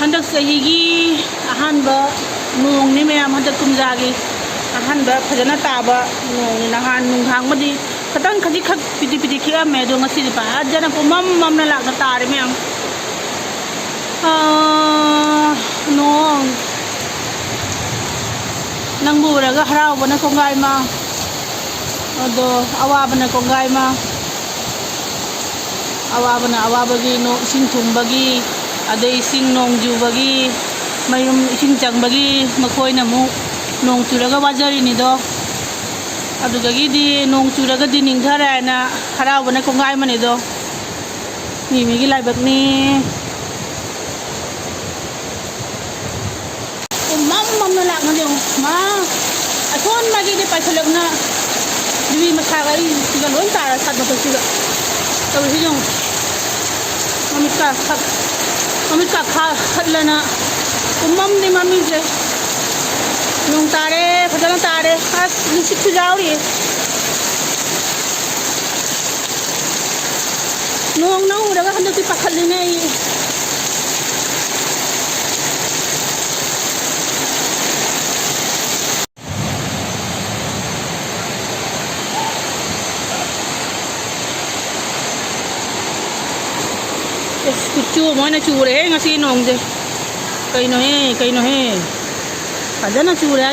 हंदक चहीगी अहानबा नोंगनि ma'am हंदक कुमजागी अहानबा फजना ताबा नोंग नहान नुंघांगमदि खतंग खजी खक पिदि पिदि खियामे दो ngasi फजना पुमम ममना लाकना तारे मैम नोंग नंगबुरगा हरावबना कोंगाइमा अदो अवाबना कोंगाइमा अवाबना अवाबगी नो इसिंग थुंबगी अदे इसिंग नोंग जुबगी मयुम इसिंग चंबगी मखोइना मु नोंग चुरगा वाजरिनिदो अदुगगी नोंग चुरगा दी निंगथरायना हरावबना कोंगाइमानिदो मिमिगी लाइबकनी ममना लाकना दे मा अथोन मागी दे पाइसलगना दिवी मसागा सिगा लोन तारा सात बसिगा तब हिजों ममित का खा खतलना उमम ने मम्मी से नोंग तारे फजना तारे आज निशित जाओरी नोंग ना उड़गा हंदकी पखलिने कुचू मोना चूरे ngasi nong je कई नो हे फजना चूरे